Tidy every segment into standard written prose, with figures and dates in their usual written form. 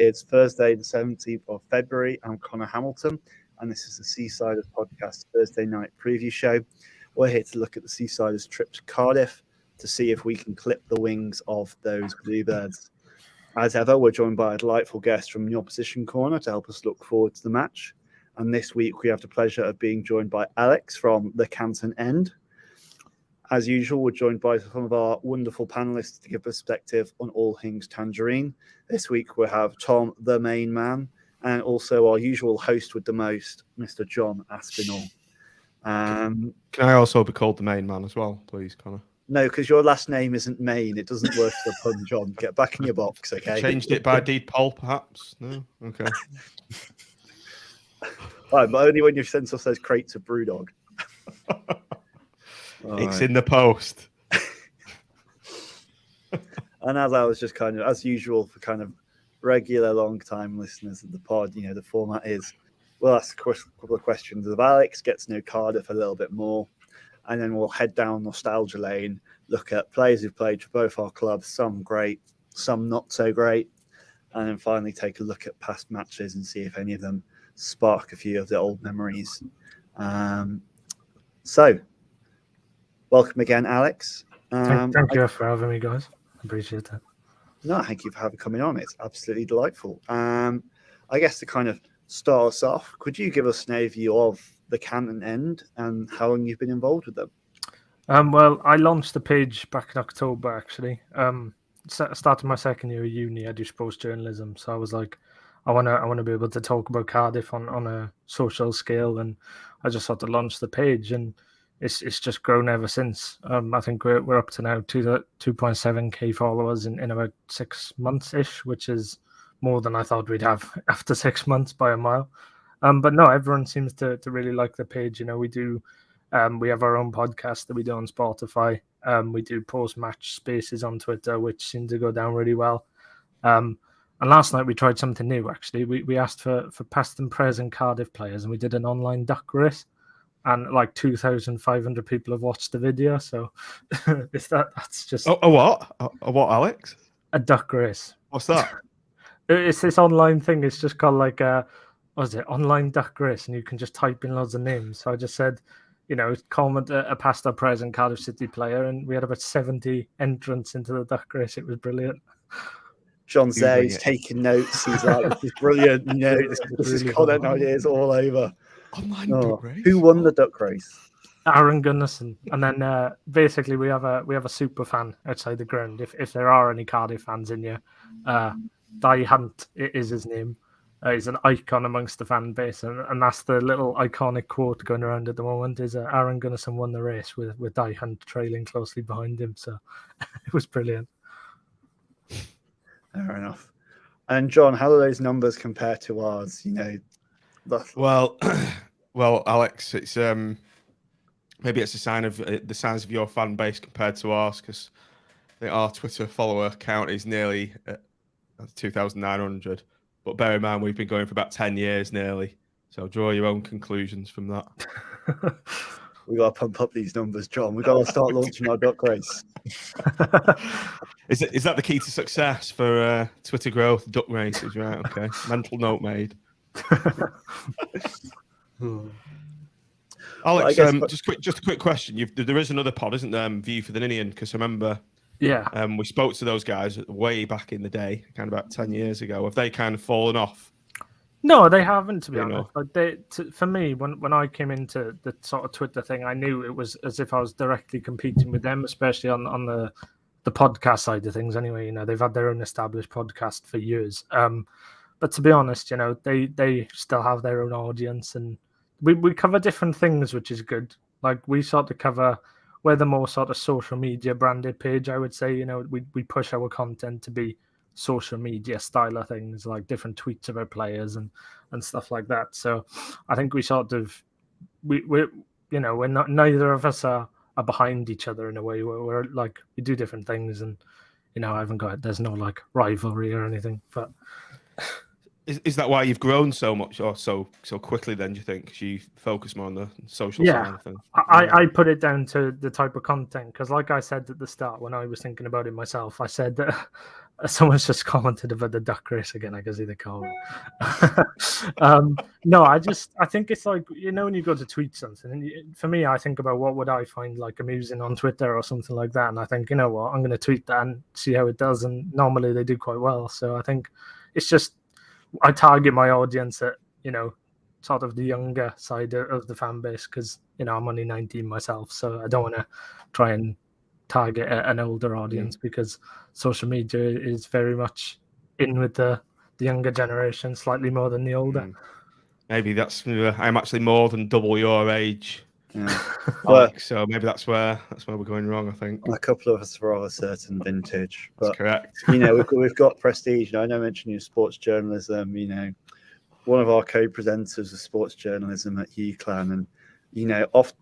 It's Thursday, the 17th of February. I'm Connor Hamilton, and this is the Seasiders Podcast Thursday night preview show. We're here to look at the Seasiders' trip to Cardiff to see if we can clip the wings of those Bluebirds. As ever, we're joined by a delightful guest from the opposition corner to help us look forward to the match. And this week, we have the pleasure of being joined by Alex from the Canton End. As usual, we're joined by some of our wonderful panelists to give perspective on all things Tangerine. This week, we have Tom, the main man, and also our usual host with the most, Mr. John Aspinall. Can I also be called the main man as well, please, Connor? No, because your last name isn't Main. It doesn't work for the pun, John. Get back in your box, okay? Changed it by deed poll, perhaps? No? Okay. Right, but only when you've sent us those crates of Brewdog. It's in the post. And as I was just kind of, as usual for kind of regular long-time listeners of the pod, you know, the format is we'll ask a couple of questions of Alex, get to know Cardiff a little bit more, and then we'll head down nostalgia lane, look at players who've played for both our clubs, some great, some not so great, and then finally take a look at past matches and see if any of them spark a few of the old memories. So, welcome again, Alex. Thank you for having me, guys. I appreciate that. No, thank you for coming on. It's absolutely delightful. I guess to kind of start us off, could you give us an overview of the Canton End and how long you've been involved with them? Well, I launched the page back in October, actually. Started my second year of uni. I do sports journalism, so I was like, I want to be able to talk about Cardiff on a social scale, and I just sort of launched the page, and it's just grown ever since. I think we're up to now 2.7k followers in about 6 months ish, which is more than I thought we'd have after 6 months by a mile. But no, everyone seems to really like the page. You know, we have our own podcast that we do on Spotify. We do post-match spaces on Twitter, which seem to go down really well. And last night we tried something new, actually. We asked for past and present Cardiff players, and we did an online duck race. And like 2,500 people have watched the video. So that's just... A what? A what, Alex? A duck race. What's that? It's this online thing. It's just called like online duck race, and you can just type in loads of names. So I just said, you know, comment a past or present Cardiff City player, and we had about 70 entrants into the duck race. It was brilliant. John's there, he's taking notes. He's like, this is brilliant. You know, this is content ideas all over. Online duck race? Who won the duck race? Aaron Gunnarsson. And then basically we have a super fan outside the ground. If there are any Cardiff fans in here, Die Hunt is his name. He's an icon amongst the fan base, and that's the little iconic quote going around at the moment is Aaron Gunnarsson won the race with Die Hunt trailing closely behind him. So it was brilliant. Fair enough. And John, how do those numbers compare to ours? You know, well, Alex, it's maybe it's a sign of the size of your fan base compared to ours, because our Twitter follower count is nearly 2,900. But bear in mind, we've been going for about 10 years nearly. So draw your own conclusions from that. We've got to pump up these numbers, John. We've got to start launching our duck race. Is that the key to success for Twitter growth? Duck races, right? Okay. Mental note made. Alex, just a quick question. There is another pod, isn't there? View for the Ninian, because I remember... Yeah. We spoke to those guys way back in the day, kind of about 10 years ago. Have they kind of fallen off? No, they haven't, to be honest. Like for me, when I came into the sort of Twitter thing, I knew it was as if I was directly competing with them, especially on the podcast side of things. Anyway, you know, they've had their own established podcast for years. But to be honest, you know, they still have their own audience, and we cover different things, which is good. Like we sort of cover... We're the more sort of social media branded page, I would say. You know, we push our content to be social media style of things, like different tweets of our players and stuff like that. So I think we sort of we're you know, we're not, neither of us are behind each other in a way. We're like, we do different things, and you know, there's no like rivalry or anything. But is that why you've grown so much or so quickly then, do you think? 'Cause you focus more on the social side of things? I put it down to the type of content, because like I said at the start when I was thinking about it myself, I said that Someone's just commented about the duck race again. I can see the comment. No, I think it's like, when you go to tweet something, and for me, I think about what would I find like amusing on Twitter or something like that, and I think, you know what, I'm going to tweet that and see how it does, and normally they do quite well. So I think it's just I target my audience at sort of the younger side of the fan base, because I'm only 19 myself, so I don't want to try and target an older audience, because social media is very much in with the younger generation, slightly more than the older. Maybe that's I'm actually more than double your age, Alex, so maybe that's where we're going wrong. I think a couple of us are of a certain vintage, but that's correct. we've got prestige. I know I mentioned you sports journalism. One of our co-presenters of sports journalism at UClan, and off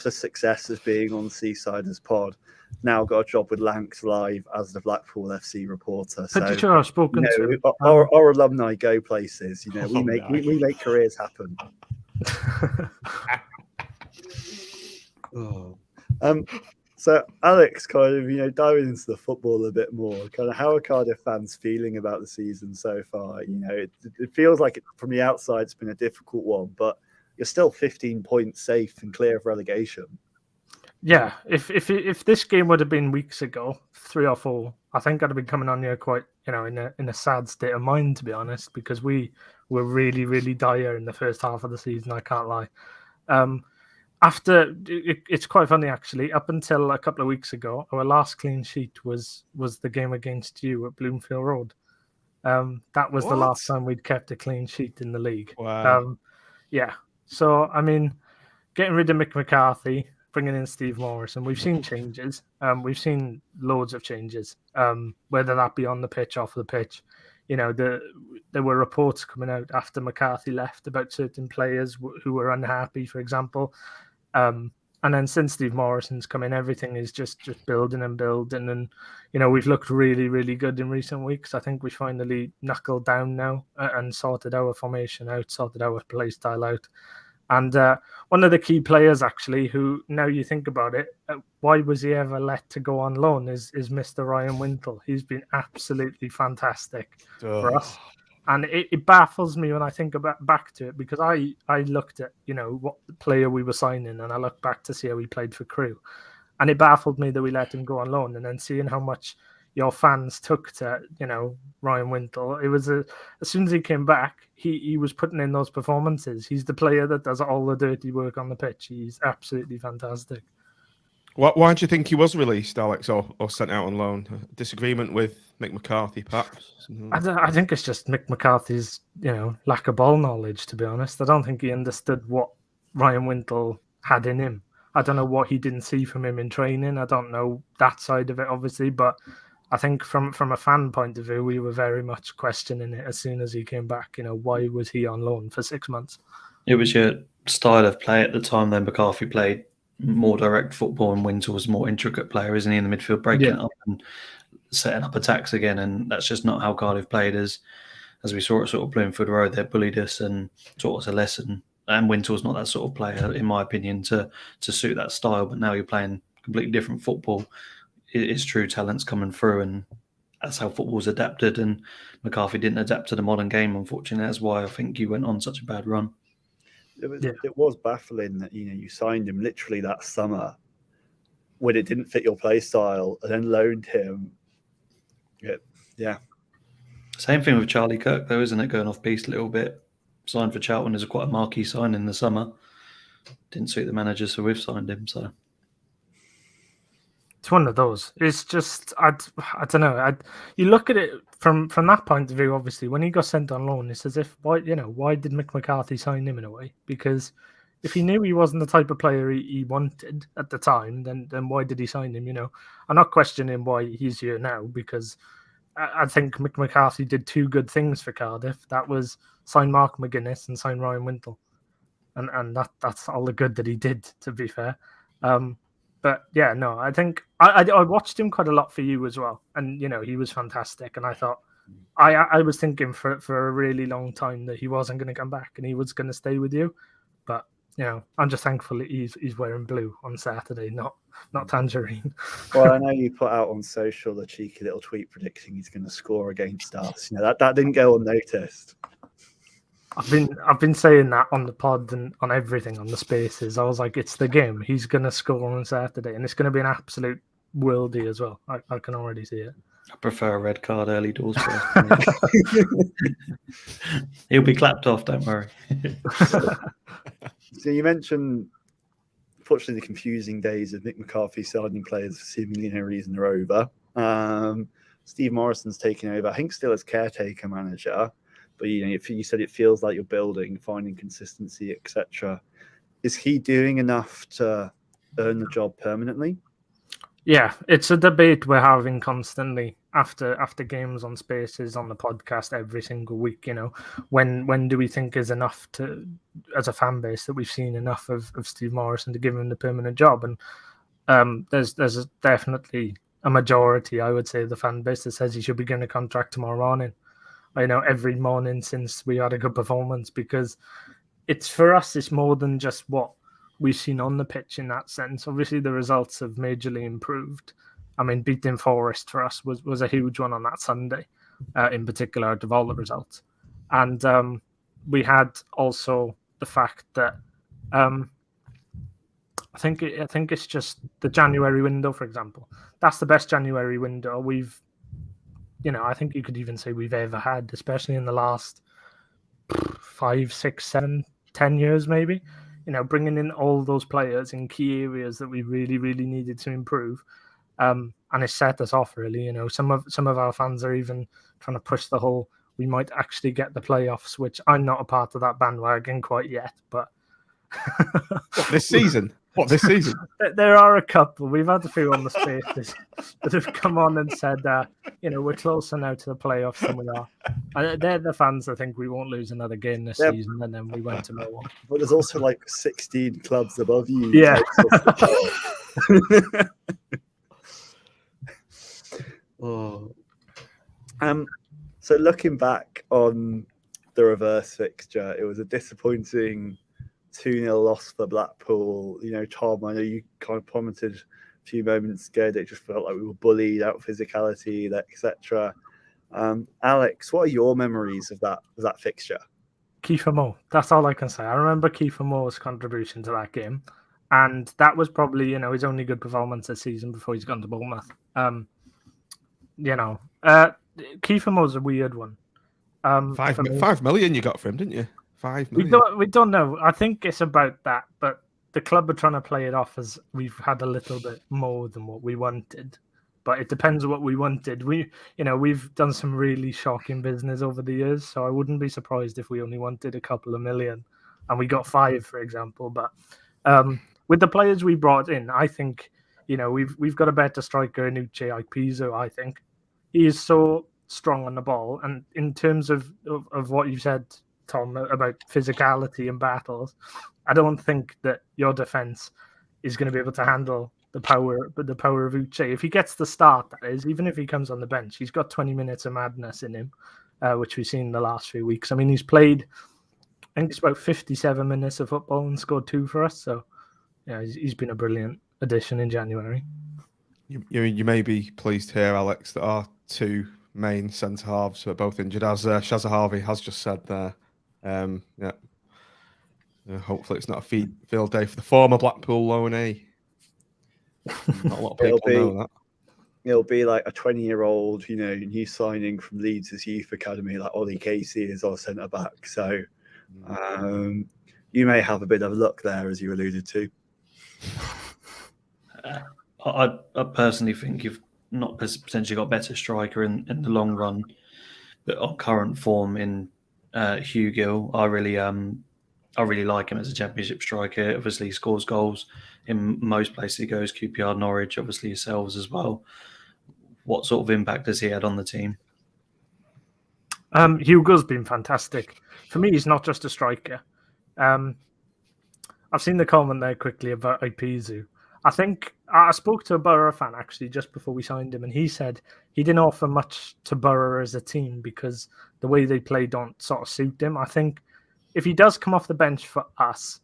the success of being on Seasiders Pod, now got a job with Lancs Live as the Blackpool FC reporter. Pretty sure I've spoken to him. Our alumni go places. We make careers happen. So Alex, kind of diving into the football a bit more, kind of how are Cardiff fans feeling about the season so far? It feels like from the outside it's been a difficult one, but you're still 15 points safe and clear of relegation. Yeah, if this game would have been weeks ago, 3 or 4, I think I'd have been coming on here quite in a sad state of mind, to be honest, because we were really, really dire in the first half of the season. I can't lie. It's quite funny actually. Up until a couple of weeks ago, our last clean sheet was the game against you at Bloomfield Road. That was the last time we'd kept a clean sheet in the league. Wow. Yeah. So I mean, getting rid of Mick McCarthy, bringing in Steve Morris, and we've seen changes. We've seen loads of changes. Whether that be on the pitch, off the pitch. There were reports coming out after McCarthy left about certain players who were unhappy, for example. And then since Steve Morrison's come in, everything is just building and building. And, we've looked really, really good in recent weeks. I think we finally knuckled down now and sorted our formation out, sorted our play style out. And one of the key players, actually, who, now you think about it, why was he ever let to go on loan is Mr. Ryan Wintle. He's been absolutely fantastic for us. And it baffles me when I think back to it, because I looked at, what the player we were signing, and I looked back to see how he played for Crewe. And it baffled me that we let him go on loan, and then seeing how much your fans took to, Ryan Wintle. It was as soon as he came back, he was putting in those performances. He's the player that does all the dirty work on the pitch. He's absolutely fantastic. Why do you think he was released, Alex, or sent out on loan? Disagreement with Mick McCarthy, perhaps? I think it's just Mick McCarthy's, lack of ball knowledge, to be honest. I don't think he understood what Ryan Wintle had in him. I don't know what he didn't see from him in training. I don't know that side of it, obviously, but I think from a fan point of view, we were very much questioning it as soon as he came back. Why was he on loan for 6 months? It was your style of play at the time. Then McCarthy played more direct football, and Wintle was a more intricate player, isn't he, in the midfield, breaking up and setting up attacks again. And that's just not how Cardiff played. As we saw at sort of Bloomfield Road, they bullied us and taught us a lesson. And Wintle's not that sort of player, in my opinion, to suit that style. But now you're playing completely different football. His true talent's coming through, and that's how football's adapted. And McCarthy didn't adapt to the modern game, unfortunately. That's why I think you went on such a bad run. It was baffling that you signed him literally that summer when it didn't fit your play style, and then loaned him. Yeah. Same thing with Charlie Kirk, though, isn't it? Going off piste a little bit. Signed for Charlton as quite a marquee sign in the summer. Didn't suit the manager, so we've signed him. So it's one of those. It's just I don't know. You look at it from that point of view. Obviously, when he got sent on loan, it's as if why did Mick McCarthy sign him in a way? Because if he knew he wasn't the type of player he wanted at the time, then why did he sign him? I'm not questioning why he's here now, because I think Mick McCarthy did 2 good things for Cardiff. That was sign Mark McGuinness and sign Ryan Wintle, and that's all the good that he did, to be fair. But yeah, no, I think I watched him quite a lot for you as well, and he was fantastic. And I thought I was thinking for a really long time that he wasn't going to come back and he was going to stay with you, but I'm just thankful that he's wearing blue on Saturday, not tangerine. Well, I know you put out on social a cheeky little tweet predicting he's going to score against us. That didn't go unnoticed. I've been saying that on the pod and on everything on the spaces. I was like, it's the game. He's going to score on Saturday, and it's going to be an absolute worldie as well. I can already see it. I prefer a red card early doors first. He'll be clapped off, don't worry. So you mentioned, unfortunately, the confusing days of Mick McCarthy signing players for seemingly no reason are over. Steve Morrison's taken over, I think still as caretaker manager, but you said it feels like you're building, finding consistency, etc. Is he doing enough to earn the job permanently? Yeah, it's a debate we're having constantly after games on Spaces on the podcast every single week. When do we think is enough to, as a fan base, that we've seen enough of Steve Morrison to give him the permanent job? And there's definitely a majority, I would say, of the fan base that says he should be getting a contract tomorrow morning. Every morning since we had a good performance, because for us, it's more than just what we've seen on the pitch in that sense. Obviously, the results have majorly improved. I mean, beating Forest for us was a huge one on that Sunday, in particular, out of all the results. And we had also the fact that I think it's just the January window, for example. That's the best January window I think you could even say we've ever had, especially in the last 5, 6, 7, 10 years, maybe. Bringing in all those players in key areas that we really, really needed to improve, and it set us off really. Some of our fans are even trying to push the whole we might actually get the playoffs, which I'm not a part of that bandwagon quite yet. But this season? What, this season? There are a couple. We've had a few on the spaces that have come on and said, we're closer now to the playoffs than we are. And they're the fans that think we won't lose another game this season, and then we went to no one. But there's also like 16 clubs above you. Yeah. So looking back on the reverse fixture, it was a disappointing 2-0 loss for Blackpool. Tom, I know you kind of commented a few moments ago that it just felt like we were bullied, out physicality, etc. Alex, what are your memories of that fixture? Kiefer Moore. That's all I can say. I remember Kiefer Moore's contribution to that game, and that was probably his only good performance this season before he's gone to Bournemouth. Kiefer Moore's a weird one. 5 million you got for him, didn't you? 5 million. We don't know. I think it's about that, but the club are trying to play it off as we've had a little bit more than what we wanted. But it depends on what we wanted. We've done some really shocking business over the years, so I wouldn't be surprised if we only wanted a couple of million and we got 5, for example. But with the players we brought in, I think we've got a better striker in Uche Ikpeazu. I think he is so strong on the ball, and in terms of what you said, Tom, about physicality and battles, I don't think that your defense is going to be able to handle the power of Uche. If he gets the start, that is, even if he comes on the bench, he's got 20 minutes of madness in him, which we've seen in the last few weeks. I mean, he's played, I think it's about 57 minutes of football and scored 2 for us. So, yeah, he's been a brilliant addition in January. You may be pleased here, Alex, that our 2 main centre halves are both injured, as Shazza Harvey has just said there. Hopefully it's not a field day for the former Blackpool loanee. Not a lot of people know that. It'll be like a 20-year-old, new signing from Leeds' youth academy, like Ollie Casey is our centre back. So you may have a bit of luck there, as you alluded to. I personally think you've not potentially got a better striker in the long run, but on current form in Hugh Gill, I really like him as a Championship striker. Obviously, he scores goals in most places he goes. QPR, Norwich, obviously yourselves as well. What sort of impact has he had on the team? Hugo's been fantastic. For me, he's not just a striker. I've seen the comment there quickly about Ikpeazu. I think I spoke to a Borough fan actually just before we signed him, and he said he didn't offer much to Borough as a team because the way they play don't sort of suit him. I think if he does come off the bench for us,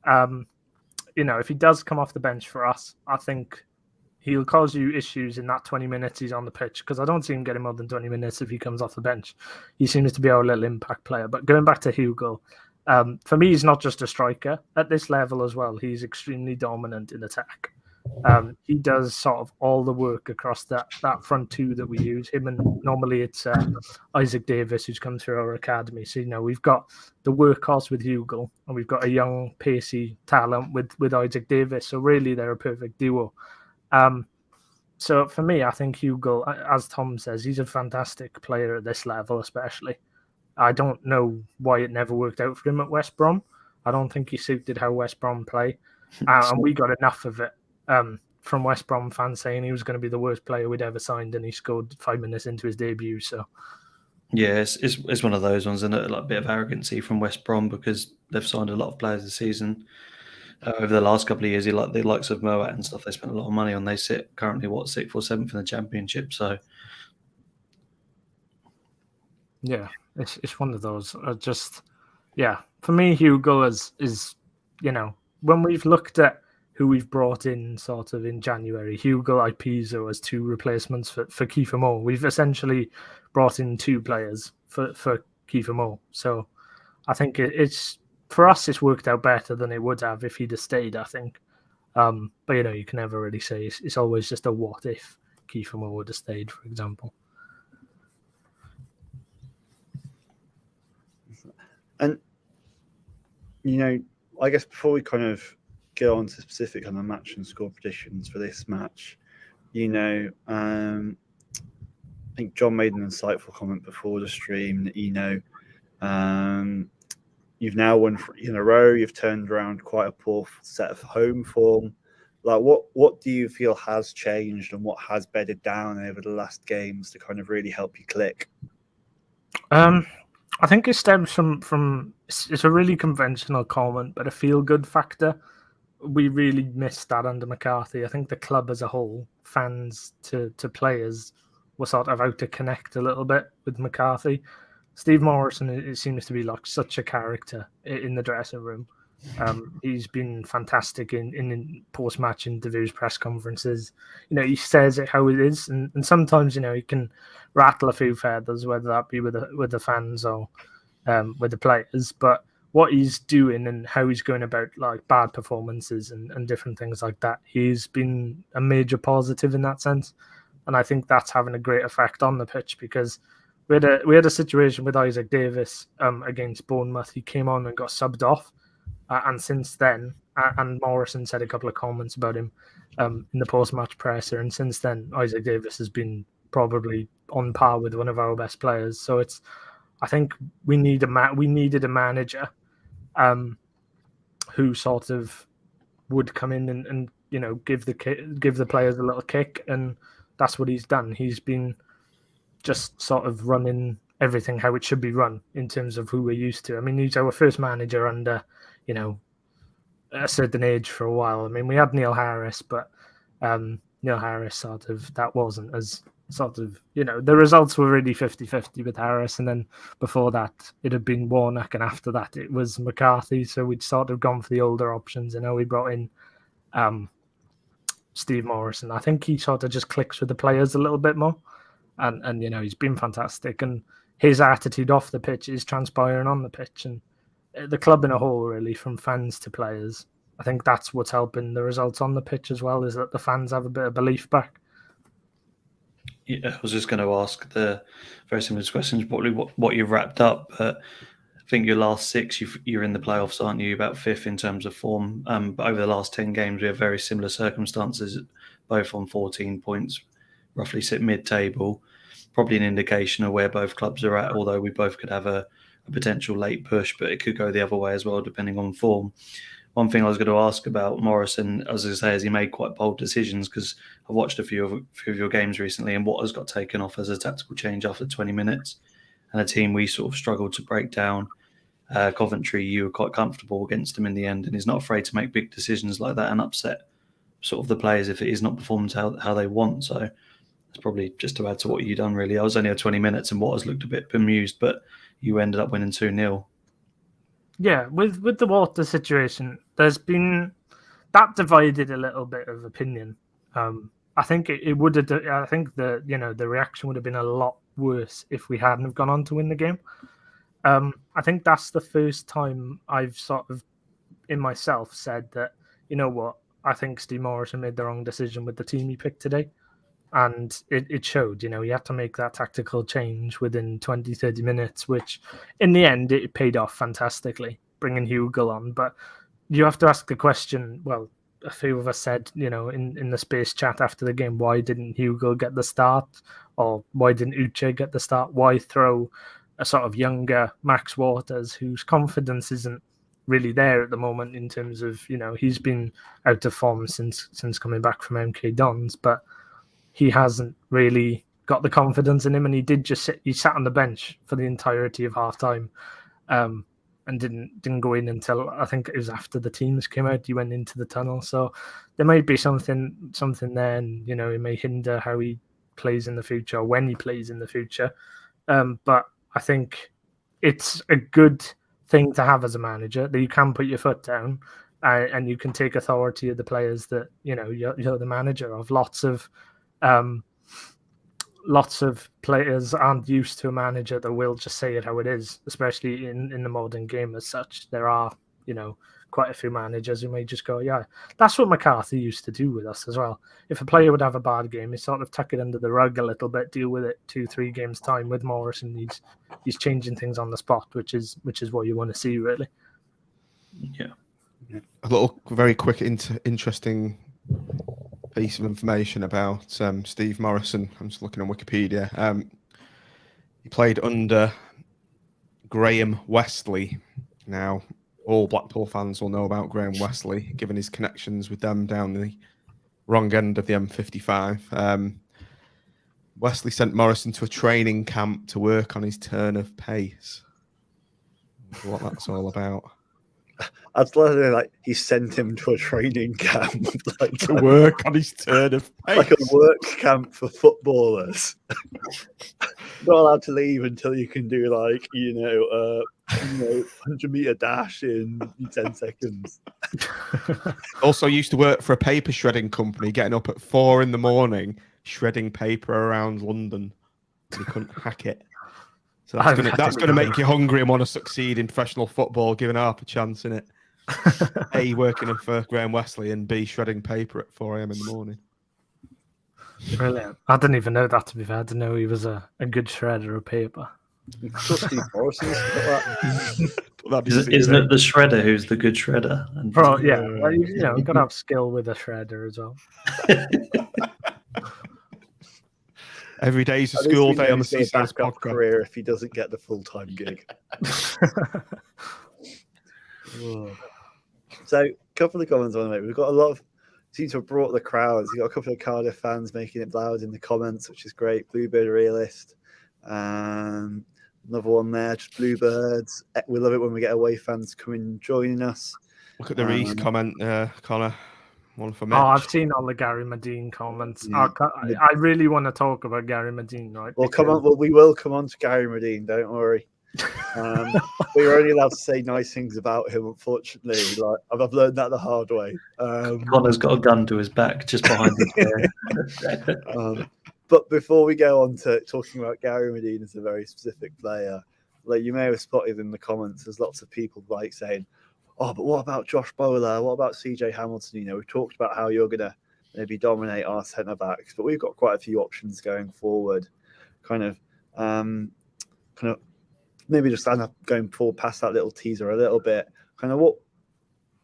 If he does come off the bench for us, I think he'll cause you issues in that 20 minutes he's on the pitch, because I don't see him getting more than 20 minutes if he comes off the bench. He seems to be our little impact player. But going back to Hugo, for me, he's not just a striker. At this level as well, he's extremely dominant in attack. He does sort of all the work across that front two that we use. Him, and normally it's Isaac Davis, who's come through our academy. So, we've got the workhorse with Hugo, and we've got a young, pacey talent with Isaac Davis. So really, they're a perfect duo. So for me, I think Hugo, as Tom says, he's a fantastic player at this level, especially. I don't know why it never worked out for him at West Brom. I don't think he suited how West Brom play. And we got enough of it from West Brom fans saying he was going to be the worst player we'd ever signed, and he scored 5 minutes into his debut. So, yeah, it's one of those ones, and like a bit of arrogancy from West Brom, because they've signed a lot of players this season. Over the last couple of years, like the likes of Moat and stuff, they spent a lot of money on. They sit currently 6th or 7th in the Championship. So, yeah, it's one of those. For me, Hugo is when we've looked at who we've brought in sort of in January, Hugo Ipizo as 2 replacements for Kiefer Moore. We've essentially brought in 2 players for Kiefer Moore. So I think it's, for us, it's worked out better than it would have if he'd have stayed, I think. But, you can never really say. It's always just a what if Kiefer Moore would have stayed, for example. And, I guess before we kind of go on to specific on the match and score predictions for this match, I think John made an insightful comment before the stream that, you've now won 3 in a row. You've turned around quite a poor set of home form. Like, what do you feel has changed, and what has bedded down over the last games to kind of really help you click? I think it stems from it's a really conventional comment, but a feel-good factor. We really missed that under McCarthy. I think the club as a whole, fans to players, were sort of out to connect a little bit with McCarthy. Steve Morrison, it seems to be like such a character in the dressing room. He's been fantastic in post-match interviews, press conferences. He says it how it is, and sometimes he can rattle a few feathers, whether that be with the fans or with the players. But what he's doing and how he's going about like bad performances and different things like that, he's been a major positive in that sense, and I think that's having a great effect on the pitch, because we had a situation with Isaac Davis against Bournemouth. He came on and got subbed off. And since then, and Morrison said a couple of comments about him in the post-match presser, and since then, Isaac Davis has been probably on par with one of our best players. So I think we needed a manager who sort of would come in and give the players a little kick, and that's what he's done. He's been just sort of running everything how it should be run in terms of who we're used to. I mean, he's our first manager under a certain age for a while. I mean, we had Neil Harris, but Neil Harris sort of, that wasn't as sort of, the results were really 50-50 with Harris. And then before that, it had been Warnock. And after that, it was McCarthy. So we'd sort of gone for the older options. We brought in Steve Morrison. I think he sort of just clicks with the players a little bit more. And he's been fantastic. And his attitude off the pitch is transpiring on the pitch. And the club in a whole, really, from fans to players, I think that's what's helping the results on the pitch as well, is that the fans have a bit of belief back. Yeah, I was just going to ask the very similar questions, probably what you've wrapped up. But I think your last 6, you're in the playoffs, aren't you? About 5th in terms of form. But over the last 10 games, we have very similar circumstances, both on 14 points, roughly sit mid-table. Probably an indication of where both clubs are at, although we both could have a potential late push, but it could go the other way as well, depending on form. One thing I was going to ask about Morrison, as I say, is he made quite bold decisions, because I watched a few of your games recently, and Waters got taken off as a tactical change after 20 minutes, and a team we sort of struggled to break down. Coventry, you were quite comfortable against him in the end, and he's not afraid to make big decisions like that and upset sort of the players if it is not performed how they want. So that's probably just to add to what you've done, really. I was only at 20 minutes and Waters looked a bit bemused, but you ended up winning 2-0. Yeah, with the water situation, there's been that divided a little bit of opinion. I think it would have. I think the the reaction would have been a lot worse if we hadn't have gone on to win the game. I think that's the first time I've sort of in myself said that, you know what, I think Steve Morrison made the wrong decision with the team he picked today. And it showed, you had to make that tactical change within 20, 30 minutes, which in the end, it paid off fantastically, bringing Hugo on. But you have to ask the question, well, a few of us said, in the space chat after the game, why didn't Hugo get the start? Or why didn't Uche get the start? Why throw a sort of younger Max Waters whose confidence isn't really there at the moment in terms of, he's been out of form since coming back from MK Dons, but he hasn't really got the confidence in him, and he did just sit. He sat on the bench for the entirety of half time, and didn't go in until I think it was after the teams came out. He went into the tunnel, so there might be something there, and it may hinder how he plays in the future, or when he plays in the future. But I think it's a good thing to have as a manager, that you can put your foot down, and you can take authority of the players that you're the manager of. Lots of players aren't used to a manager that will just say it how it is, especially in the modern game as such. There are, quite a few managers who may just go, yeah, that's what McCarthy used to do with us as well. If a player would have a bad game, he sort of tuck it under the rug a little bit, deal with it 2-3 games time. With Morrison, he's changing things on the spot, which is what you want to see, really. Yeah. A little very quick interesting piece of information about Steve Morrison. I'm just looking on Wikipedia. He played under Graham Westley. Now, all Blackpool fans will know about Graham Westley, given his connections with them down the wrong end of the M55. Wesley sent Morrison to a training camp to work on his turn of pace. What that's all about. I'd love he sent him to a training camp to work on his turn of pace. Like a work camp for footballers. Not allowed to leave until you can do 100-meter dash in 10 seconds. Also used to work for a paper shredding company, getting up at 4 a.m, shredding paper around London. He couldn't hack it. So that's going to make you hungry and want to succeed in professional football, giving half a chance, innit? A, working for Graham Westley, and B, shredding paper at 4 a.m. in the morning. Brilliant. I didn't even know that, to be fair. I didn't know he was a good shredder of paper. Isn't it the shredder who's the good shredder? Bro, yeah. Well, you've got to have skill with a shredder as well. Every day's a school day on the Seaside podcast. Career if he doesn't get the full-time gig. So, a couple of comments on it. We've got a lot of seem to have brought the crowds. You've got a couple of Cardiff fans making it loud in the comments, which is great. Bluebird realist. Another one there, just Bluebirds. We love it when we get away fans coming and joining us. Look at the Reese comment, Connor. One for Mitch. Oh, I've seen all the Gary Medine comments. Yeah. I really want to talk about Gary Medine, right? Well, come on. Well, we will come on to Gary Medine. Don't worry. We were only allowed to say nice things about him, unfortunately. I've learned that the hard way. Connor's got a gun to his back just behind his But before we go on to talking about Gary Medine as a very specific player, you may have spotted in the comments, there's lots of people saying, oh, but what about Josh Bowler? What about CJ Hamilton? We've talked about how you're going to maybe dominate our centre backs, but we've got quite a few options going forward. Kind of maybe just going forward past that little teaser a little bit. Kind of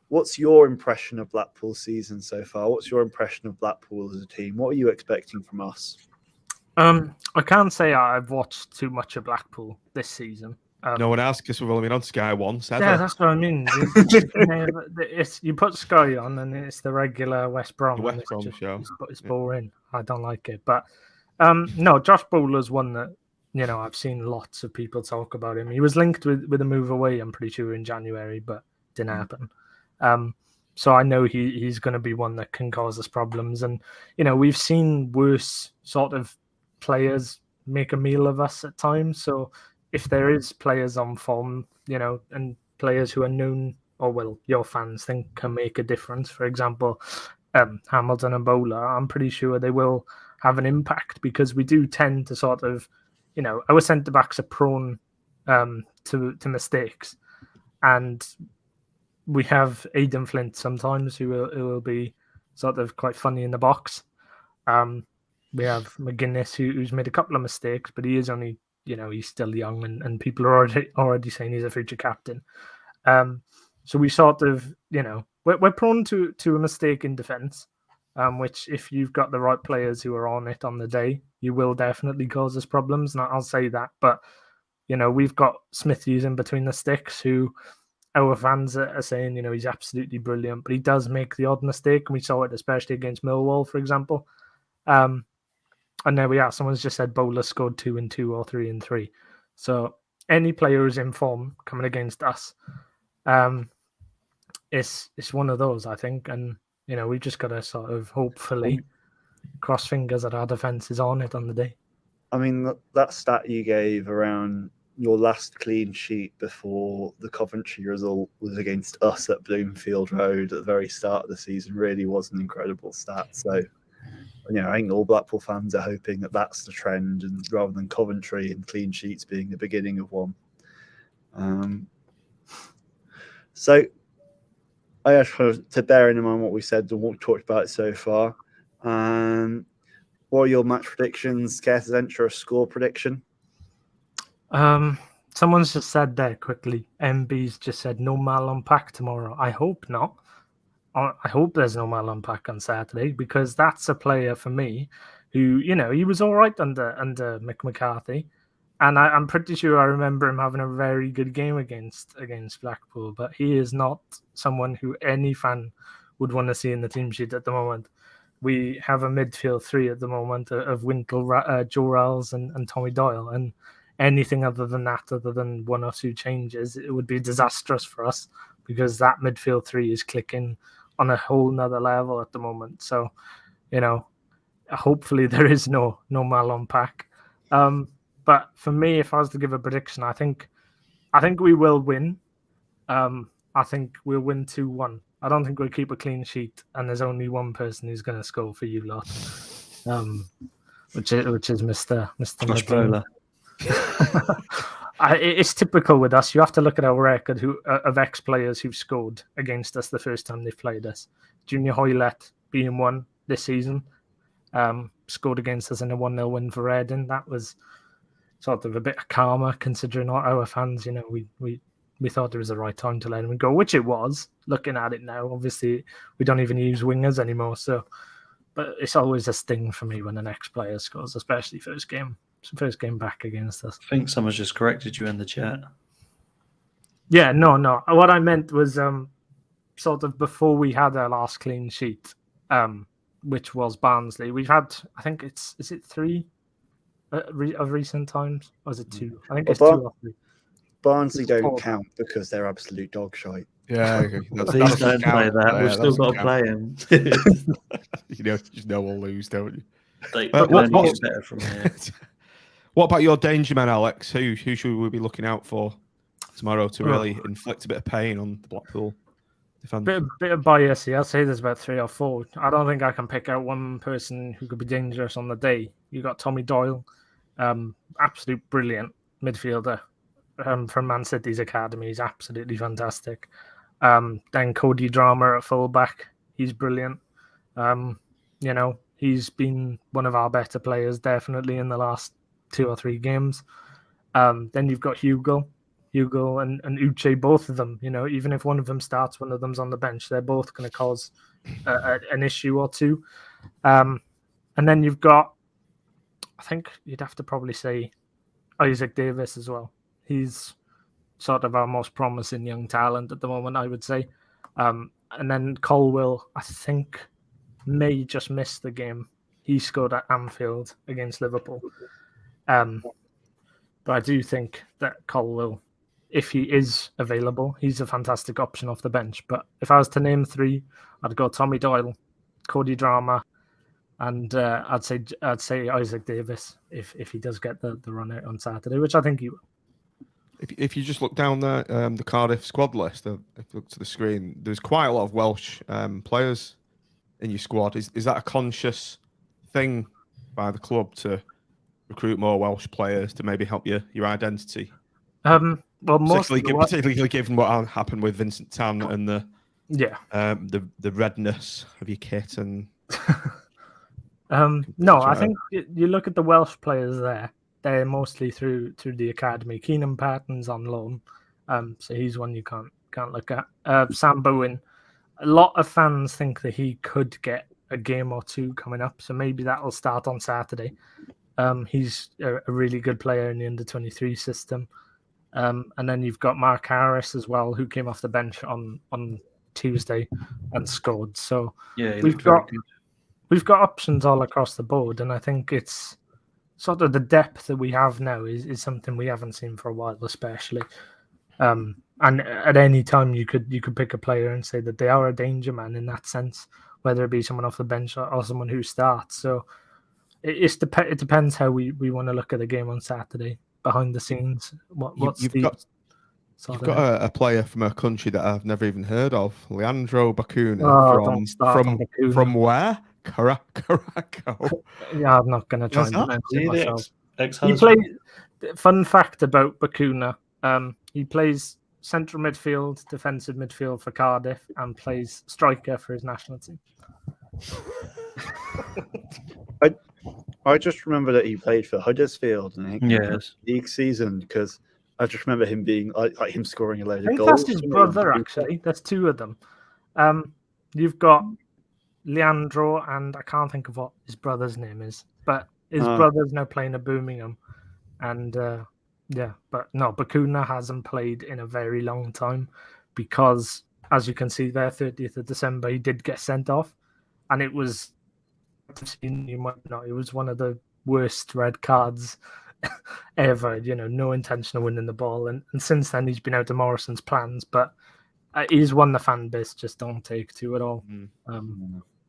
what's your impression of Blackpool's season so far? What's your impression of Blackpool as a team? What are you expecting from us? I can't say I've watched too much of Blackpool this season. No one else, because we've only been on Sky once. Yeah, that's what I mean. You put Sky on, and it's the regular West Brom. The West Brom show. It's boring. I don't like it. But no, Josh Bowler's one that I've seen lots of people talk about him. He was linked with a move away, I'm pretty sure, in January, but didn't happen. So I know he's going to be one that can cause us problems. And we've seen worse sort of players make a meal of us at times. So if there is players on form, and players who are known, or well, your fans think can make a difference. For example, Hamilton and Bowler, I'm pretty sure they will have an impact, because we do tend to sort of, our centre backs are prone to mistakes, and we have Aidan Flint sometimes who will be sort of quite funny in the box. We have McGuinness who's made a couple of mistakes, but he is only, he's still young, and people are already saying he's a future captain. So we sort of, we're prone to a mistake in defence, which if you've got the right players who are on it on the day, you will definitely cause us problems. And I'll say that. But, we've got Smithies in between the sticks who our fans are saying, he's absolutely brilliant, but he does make the odd mistake. And we saw it especially against Millwall, for example. And there we are. Someone's just said Bowler scored 2 and 2 or 3 and 3. So any player who's in form coming against us, it's one of those, I think. And, we've just got to sort of hopefully cross fingers that our defence is on it on the day. I mean, that stat you gave around your last clean sheet before the Coventry result was against us at Bloomfield Road at the very start of the season really was an incredible stat. So, I think all Blackpool fans are hoping that that's the trend, and rather than Coventry and clean sheets being the beginning of one. So, I guess to bear in mind what we said and what we talked about so far, what are your match predictions? Care to venture a score prediction? Someone's just said there quickly. MB's just said no Marlon Pack tomorrow. I hope not. I hope there's no Marlon Pack on Saturday, because that's a player for me who, he was all right under Mick McCarthy. And I'm pretty sure I remember him having a very good game against Blackpool. But he is not someone who any fan would want to see in the team sheet at the moment. We have a midfield three at the moment of Wintle, Joe Ralls and Tommy Doyle. And anything other than that, other than one or two changes, it would be disastrous for us, because that midfield three is clicking on a whole nother level at the moment. So, hopefully there is no Marlon Pack. But for me, if I was to give a prediction, I think we will win. I think we'll win 2-1. I don't think we'll keep a clean sheet, and there's only one person who's going to score for you lot, which is Mr. Bowler. It's typical with us. You have to look at our record of ex-players who've scored against us the first time they've played us. Junior Hoylett being one this season, scored against us in a 1-0 win for Reading. That was sort of a bit of karma, considering our fans, we thought it was the right time to let him go, which it was. Looking at it now, obviously we don't even use wingers anymore. So, but it's always a sting for me when an ex-player scores, especially first game back against us. I think someone's just corrected you in the chat. Yeah, no. What I meant was sort of before we had our last clean sheet, which was Barnsley. We've had, I think is it 3 of recent times? Or is it 2? I think it's 2 or 3. Barnsley don't count because they're absolute dog shite. Yeah, Please don't play that. We've still got to play him. You know we'll lose, don't you? They what get better from here. What about your danger man, Alex? Who should we be looking out for tomorrow to really inflict a bit of pain on the Blackpool defence? Bit of bias here. I'll say there's about 3 or 4. I don't think I can pick out one person who could be dangerous on the day. You got Tommy Doyle, absolute brilliant midfielder from Man City's academy. He's absolutely fantastic. Then Cody Drama at fullback. He's brilliant. He's been one of our better players definitely in the last 2 or 3 games. Then you've got Hugo and Uche, both of them. Even if one of them starts, one of them's on the bench, they're both going to cause an issue or two. And then you've got, I think you'd have to probably say Isaac Davis as well. He's sort of our most promising young talent at the moment, I would say. And then Colwill, I think, may just miss the game. He scored at Anfield against Liverpool. But I do think that Colwill, if he is available, he's a fantastic option off the bench. But if I was to name 3, I'd go Tommy Doyle, Cody Drama, and I'd say Isaac Davis if he does get the run out on Saturday, which I think he will. if you just look down the Cardiff squad list, if you look to the screen, there's quite a lot of Welsh players in your squad. Is that a conscious thing by the club to recruit more Welsh players to maybe help your identity? Well, particularly given what happened with Vincent Tan and the redness of your kit and. No, I think you look at the Welsh players there. They're mostly through the academy. Keenan Patton's on loan, so he's one you can't look at. Sam Bowen, a lot of fans think that he could get a game or two coming up, so maybe that'll start on Saturday. He's a really good player in the under-23 system. And then you've got Mark Harris as well, who came off the bench on Tuesday and scored. So yeah, we've got options all across the board, and I think it's sort of the depth that we have now is something we haven't seen for a while, especially. And at any time you could pick a player and say that they are a danger man in that sense, whether it be someone off the bench or someone who starts. So it depends how we want to look at the game on Saturday behind the scenes. You've got a player from a country that I've never even heard of, Leandro Bakunin from where? Caraco. Yeah, I'm not going to try and pronounce it myself. He plays. Fun fact about Bakuna: he plays central midfield, defensive midfield for Cardiff, and plays striker for his national team. I just remember that he played for Huddersfield in league season because I just remember him being like him scoring a load of goals. That's his brother, actually. There's two of them. You've got Leandro, and I can't think of what his brother's name is, but his brother's now playing at Birmingham. And but no, Bakuna hasn't played in a very long time because, as you can see there, 30th of December, he did get sent off, and it was, you might not, it was one of the worst red cards ever. No intention of winning the ball, and since then he's been out of Morrison's plans, but he's one the fan base just don't take to at all.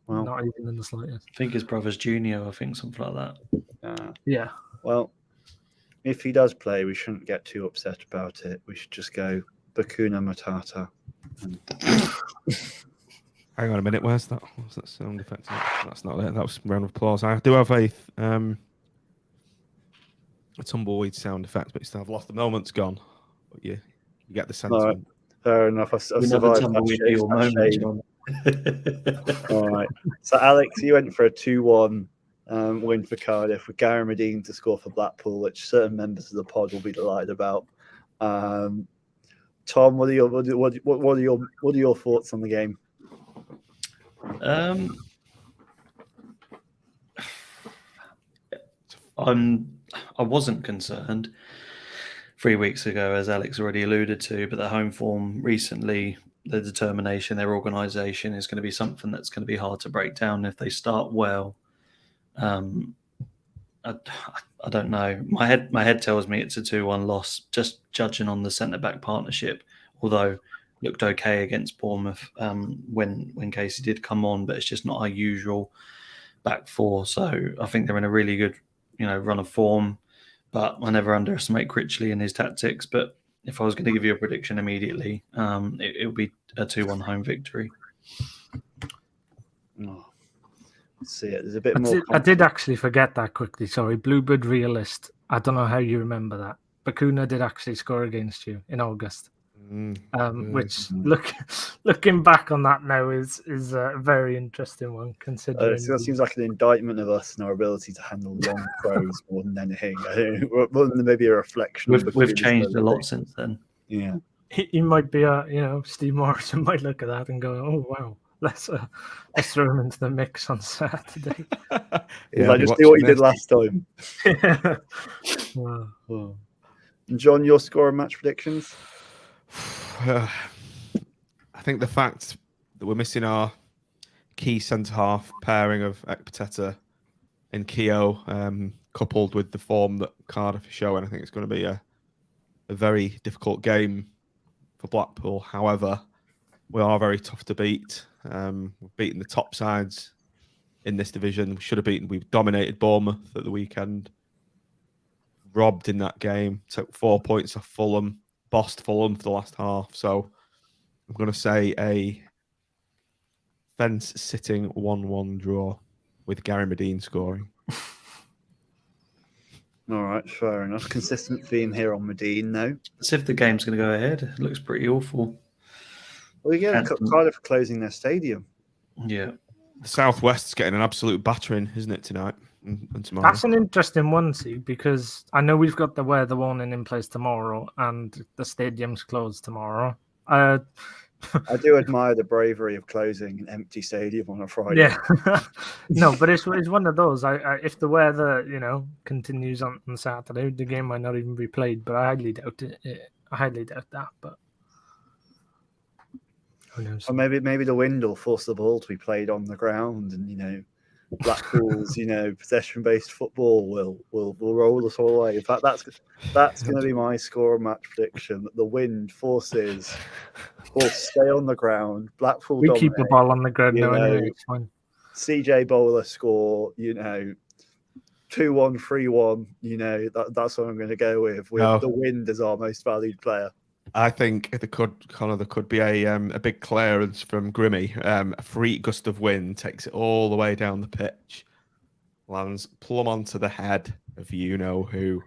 Not even in the slightest. I think his brother's junior, something like that. Yeah. Well, if he does play, we shouldn't get too upset about it. We should just go Bakuna Matata. Hang on a minute, where's that? What's that sound effect? That's not it. That was a round of applause. I do have a tumbleweed sound effect, but you still have lost. The moment's gone. But you get the sentiment. Right. Fair enough. I've survived that shame. All right. So, Alex, you went for a 2-1 win for Cardiff with Gary Medine to score for Blackpool, which certain members of the pod will be delighted about. Tom, what are your thoughts on the game? I wasn't concerned 3 weeks ago, as Alex already alluded to, but the home form recently, the determination, their organisation is going to be something that's going to be hard to break down if they start well. I don't know. My head tells me it's a 2-1 loss, just judging on the centre-back partnership, although looked okay against Bournemouth when Casey did come on, but it's just not our usual back four. So I think they're in a really good run of form, but I never underestimate Critchley and his tactics. But if I was going to give you a prediction immediately, it would be a 2-1 home victory. Oh. See it. There's a bit more. I did actually forget that quickly. Sorry, Bluebird realist. I don't know how you remember that. Bakuna did actually score against you in August, which looking back on that now is a very interesting one. Considering that seems like an indictment of us and our ability to handle long throws more than anything. More than maybe a reflection. We've changed a lot since then. Yeah, he might be Steve Morrison might look at that and go, "Oh wow." Let's throw him into the mix on Saturday. Just do what you did last time. Wow. John, your score and match predictions? I think the fact that we're missing our key centre-half pairing of Ekpiteta and Keogh, coupled with the form that Cardiff is showing, I think it's going to be a very difficult game for Blackpool. However, we are very tough to beat. We've beaten the top sides in this division. We've dominated Bournemouth at the weekend. Robbed in that game. Took 4 points off Fulham. bossed Fulham for the last half. So I'm going to say a fence-sitting 1-1 draw with Gary Medine scoring. All right, fair enough. Consistent theme here on Medine, though. As if the game's going to go ahead. It looks pretty awful. Well, yeah, Cardiff closing their stadium. Yeah. The Southwest's getting an absolute battering, isn't it, tonight and tomorrow? That's an interesting one, see, because I know we've got the weather warning in place tomorrow and the stadium's closed tomorrow. I do admire the bravery of closing an empty stadium on a Friday. Yeah, no, but it's one of those. If the weather continues on Saturday, the game might not even be played. But I highly doubt it. I highly doubt that. But who knows? Or maybe the wind will force the ball to be played on the ground, and Blackpool's possession-based football will roll us all away. In fact, that's going to be my score match prediction. That the wind forces ball stay on the ground. Blackpool we dominate, keep the ball on the ground now anyway. It's fine. CJ Bowler score. 2-1, 3-1. That's what I'm going to go with. The wind as our most valued player. I think there could be a big clearance from Grimmy. A free gust of wind takes it all the way down the pitch, lands plumb onto the head of who.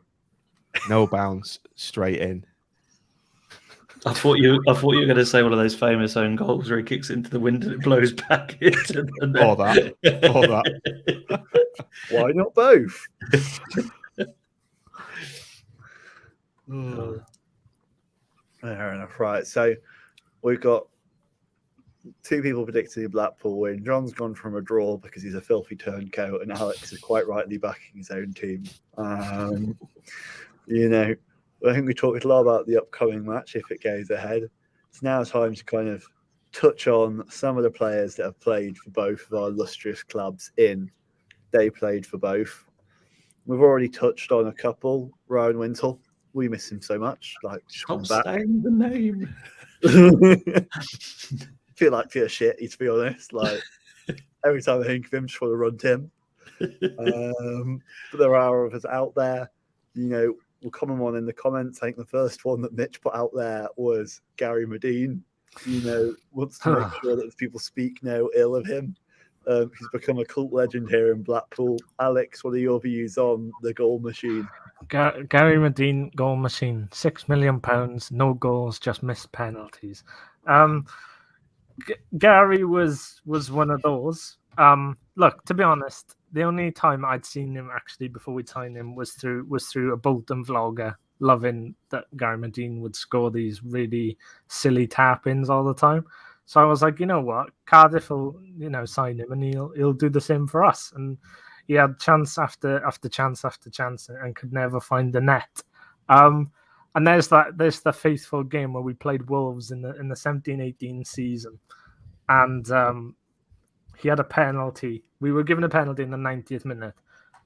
No bounce, straight in. I thought you were going to say one of those famous own goals where he kicks into the wind and it blows back into the net. Or that. Why not both? Fair enough. Right. So we've got two people predicting a Blackpool win. John's gone from a draw because he's a filthy turncoat, and Alex is quite rightly backing his own team. I think we talked a lot about the upcoming match if it goes ahead. It's now time to kind of touch on some of the players that have played for both of our illustrious clubs They played for both. We've already touched on a couple. Ryan Wintle. We miss him so much. Stop saying the name. Feel like pure shit, to be honest. Every time I think of him, just want to run to him. But there are others out there. We'll comment on in the comments. I think the first one that Mitch put out there was Gary Medine. Wants to make sure that people speak no ill of him. He's become a cult legend here in Blackpool. Alex, what are your views on the goal machine? Gary Medine goal machine, £6 million, no goals, just missed penalties. Gary was one of those. Look, to be honest, the only time I'd seen him actually before we signed him was through a Bolton vlogger loving that Gary Medine would score these really silly tap-ins all the time. So I was like, you know what, Cardiff will sign him and he'll do the same for us. And he had chance after chance after chance and could never find the net. And there's the faithful game where we played Wolves in the 17-18 season, and he had a penalty. We were given a penalty in the 90th minute,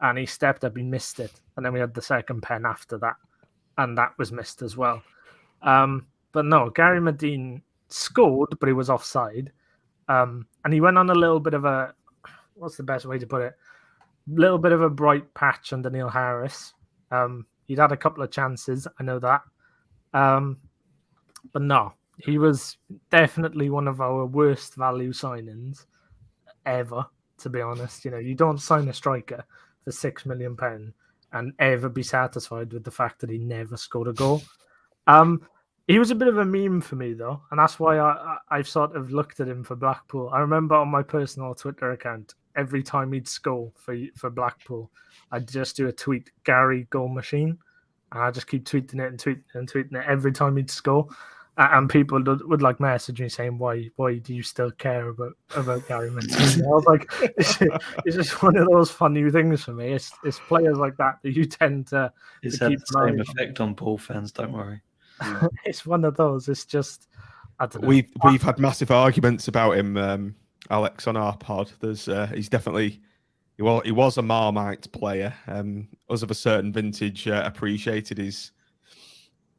and he stepped up, he missed it, and then we had the second pen after that, and that was missed as well. But no, Gary Medine scored, but he was offside, and he went on a little bit of a, what's the best way to put it? Little bit of a bright patch under Neil Harris. He'd had a couple of chances, I know that. But no, he was definitely one of our worst value signings ever, to be honest. You don't sign a striker for £6 million and ever be satisfied with the fact that he never scored a goal. He was a bit of a meme for me, though, and that's why I've sort of looked at him for Blackpool. I remember on my personal Twitter account, every time he'd score for Blackpool, I'd just do a tweet, Gary goal machine, and I just keep tweeting it and tweeting it every time he'd score. And people would message me saying, why do you still care about Gary Medine? I was like, it's just one of those funny things for me. It's players like that you tend to It's to had keep the same an eye on. effect on Paul fans, don't worry. It's one of those. It's just, I don't know. We've had massive arguments about him, Alex, on our pod. He's definitely he was a Marmite player. Us of a certain vintage appreciated his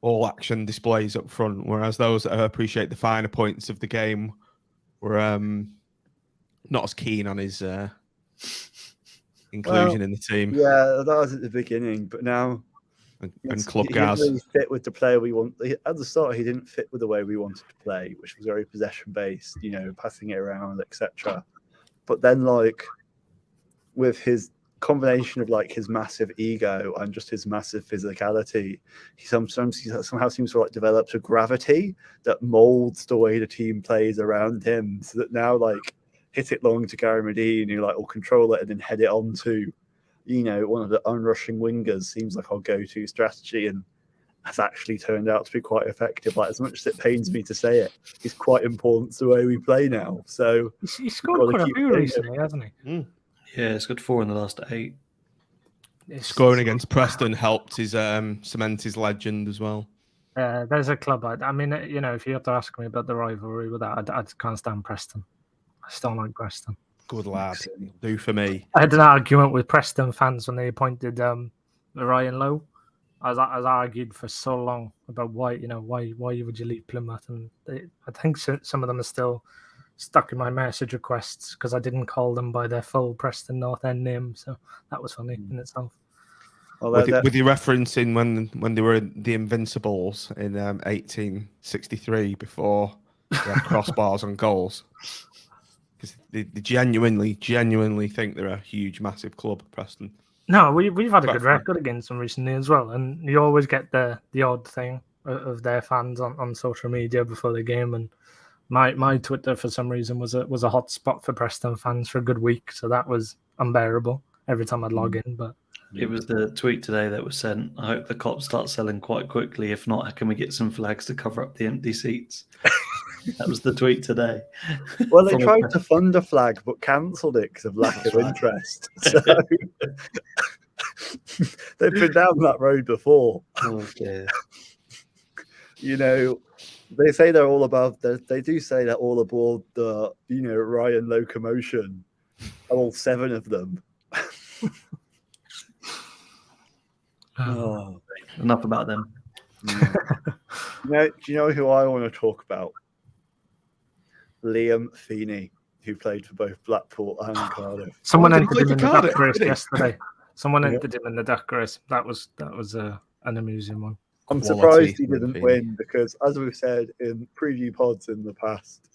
all action displays up front, whereas those that appreciate the finer points of the game were not as keen on his inclusion in the team. Yeah, that was at the beginning, but now and club he didn't guys. really fit with the player we want. At the start, he didn't fit with the way we wanted to play, which was very possession based, passing it around, etc. But then, like, with his combination of like his massive ego and just his massive physicality, he somehow seems to like develop a gravity that molds the way the team plays around him, so that now, like, hit it long to Gary Medine, who like will control it and then head it on to one of the unrushing wingers, seems like our go-to strategy, and has actually turned out to be quite effective. Like, as much as it pains me to say it, it's quite important to the way we play now. So he's scored quite a few recently, hasn't he? Yeah, he's got 4 in the last 8. Scoring against Preston helped his cement his legend as well. There's a club. I mean, if you have to ask me about the rivalry with that, I can't stand Preston. I still like Preston. Good lad. Do for me. I had an argument with Preston fans when they appointed Ryan Lowe. I argued for so long about why would you leave Plymouth, and I think some of them are still stuck in my message requests because I didn't call them by their full Preston North End name, so that was funny in itself. Well, with you referencing when they were the Invincibles in 1863 before they had crossbars on goals. Because they genuinely think they're a huge, massive club, Preston. No, we've had a good record against them recently as well, and you always get the odd thing of their fans on social media before the game. And my Twitter for some reason was a hot spot for Preston fans for a good week, so that was unbearable every time I'd log in. But it was the tweet today that was sent. I hope the cops start selling quite quickly. If not, how can we get some flags to cover up the empty seats? That was the tweet today. Well, they tried to fund a flag but cancelled it because of lack of interest. So they've been down that road before. Oh dear. They say they're all above. They do say they're all aboard the Ryan locomotion. All 7 of them. Enough about them. Do you know who I want to talk about? Liam Feeny, who played for both Blackpool and Cardiff. Someone entered him in the duck race yesterday. Someone entered him in the duck race. That was an amusing one. I'm surprised he didn't win because, as we've said in preview pods in the past,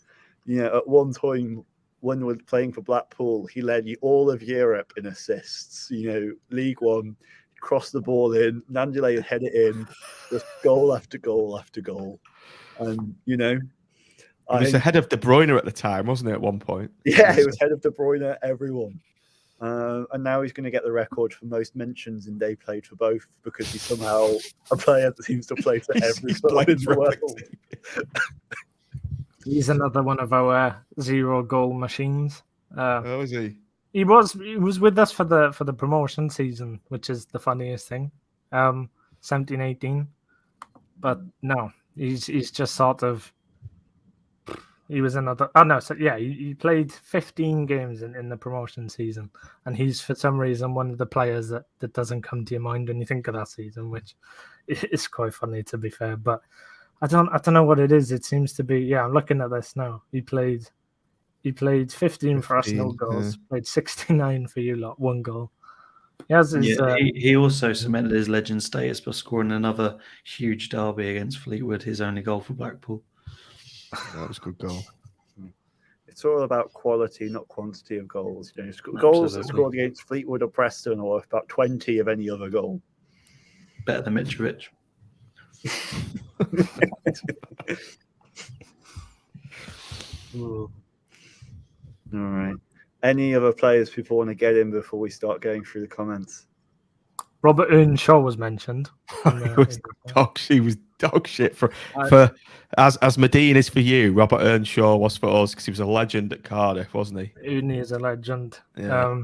at one time when we were playing for Blackpool, he led all of Europe in assists. League One, crossed the ball in, Nandule would head it in, just goal after goal after goal, and He was ahead of De Bruyne at the time, wasn't it, at one point? Yeah, he was ahead of De Bruyne, everyone. And now he's going to get the record for most mentions in They Played for Both because he's somehow a player that seems to play for every club in the world. He's another one of our 0-goal machines. Oh, is he? He was with us for the promotion season, which is the funniest thing. 17-18. But no, he's just sort of. He was another. Oh no! So yeah, he played 15 games in the promotion season, and he's for some reason one of the players that doesn't come to your mind when you think of that season, which is quite funny to be fair. But I don't know what it is. It seems to be. Yeah, I'm looking at this now. He played 15 for us, no goals. Yeah. Played 69 for you lot, 1 goal. He also cemented his legend status by scoring another huge derby against Fleetwood, his only goal for Blackpool. That was a good goal. It's all about quality, not quantity of goals. Goals that scored against Fleetwood or Preston are worth about 20 of any other goal. Better than Mitrovic. All right. Any other players people want to get in before we start going through the comments? Robert Earnshaw was mentioned. He was dog shit for as Medine is for you. Robert Earnshaw was for us because he was a legend at Cardiff, wasn't he? Ernie is a legend. Yeah.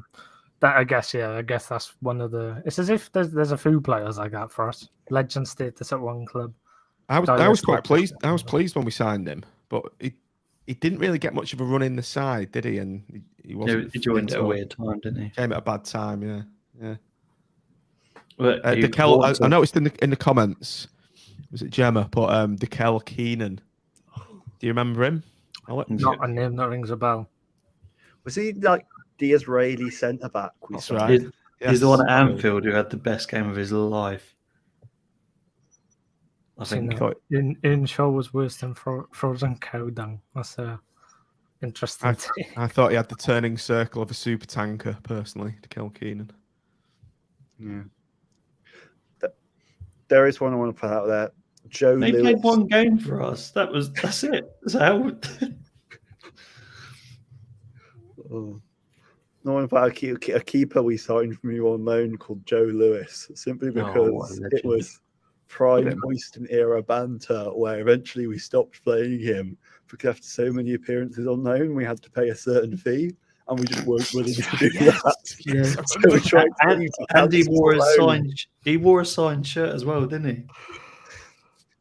I guess that's one of the. It's as if there's a few players like that for us. Legend status at one club. I was quite pleased. I was pleased when we signed him, but he didn't really get much of a run in the side, did he? And he wasn't. He joined at a weird time, didn't he? Came at a bad time, yeah. Well, I noticed in the comments, was it Gemma put Dekel Keenan? Do you remember him? Not a name that rings a bell. Was he like the Israeli centre back? That's right. He's the one at Anfield who had the best game of his life. I think in-show was worse than frozen cow dung. That's interesting. I thought he had the turning circle of a super tanker, personally, to kill Keenan. Yeah. There is one I want to put out there. Joe they Lewis. played one game for us. That's it. So No one about a keeper we signed from you on loan called Joe Lewis, simply because it was prime Oyston era banter, where eventually we stopped playing him because after so many appearances on loan, we had to pay a certain fee, and we just weren't willing to do that. Yes. So we tried and he wore a signed shirt as well, didn't he?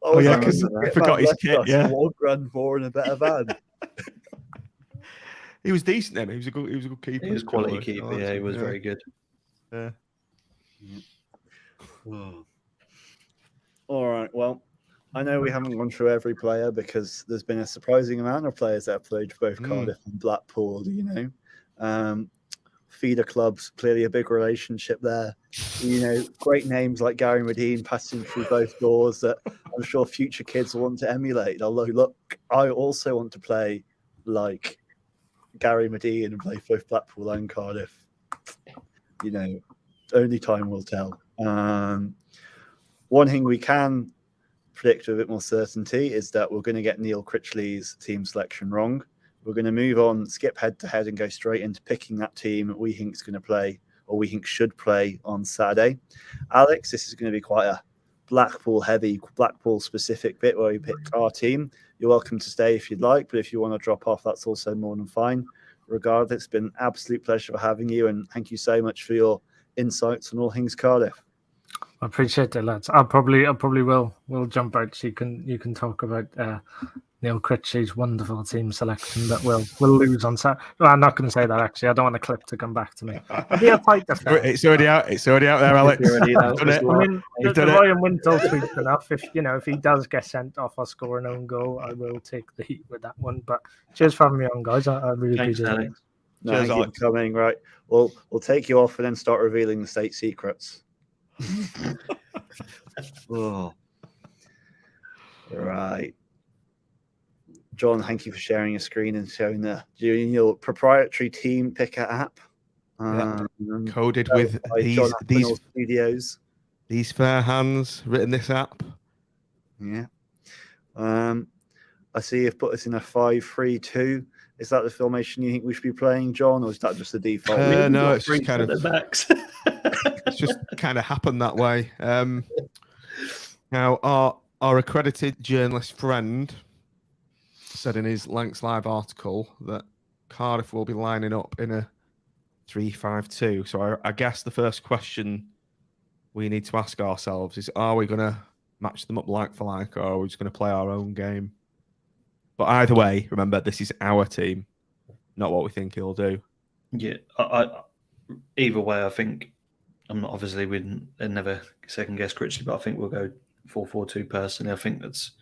Oh yeah, because I forgot his kit. Yeah, $1,000 more in a better van. He was decent then. He was a good keeper. He was quality keeper. Yeah, he was very good. Yeah. All right. Well, I know we haven't gone through every player because there's been a surprising amount of players that have played for both Cardiff and Blackpool. Feeder clubs, clearly a big relationship there. Great names like Gary Medine passing through both doors that I'm sure future kids will want to emulate. Although, look, I also want to play like Gary Medine and play both Blackpool and Cardiff. Only time will tell. One thing we can predict with a bit more certainty is that we're going to get Neil Critchley's team selection wrong. We're going to move on, skip head to head, and go straight into picking that team that we think is going to play, or we think should play on Saturday. Alex, this is going to be quite a Blackpool-heavy, Blackpool-specific bit where we pick our team. You're welcome to stay if you'd like, but if you want to drop off, that's also more than fine. Regardless, it's been an absolute pleasure having you, and thank you so much for your insights on all things Cardiff. I appreciate it, lads. I probably will jump out so you can talk about Neil Critchley's wonderful team selection that we'll lose on Saturday. Well, I'm not going to say that actually. I don't want a clip to come back to me. It's already out. It's already out there, Alex. The Ryan Wintle tweet's enough. If he does get sent off or score an own goal, I will take the heat with that one. But cheers for having me on, guys. I really appreciate it. Cheers, Alex. Coming right. We'll take you off and then start revealing the state secrets. Right. John, thank you for sharing your screen and showing your proprietary team picker app. Coded with these studios. These fair hands written this app. Yeah. I see you've put us in a 5-3-2. Is that the formation you think we should be playing, John, or is that just the default? No, it's just kind of it's just kind of happened that way. Now, our accredited journalist friend said in his Lancs Live article that Cardiff will be lining up in a 3-5-2. So I guess the first question we need to ask ourselves is, are we going to match them up like for like, or are we just going to play our own game? But either way, remember, this is our team, not what we think he'll do. Yeah, either way, I think I'm not obviously we'd never second guess Critchley, but I think we'll go 4-4-2 personally. I think it's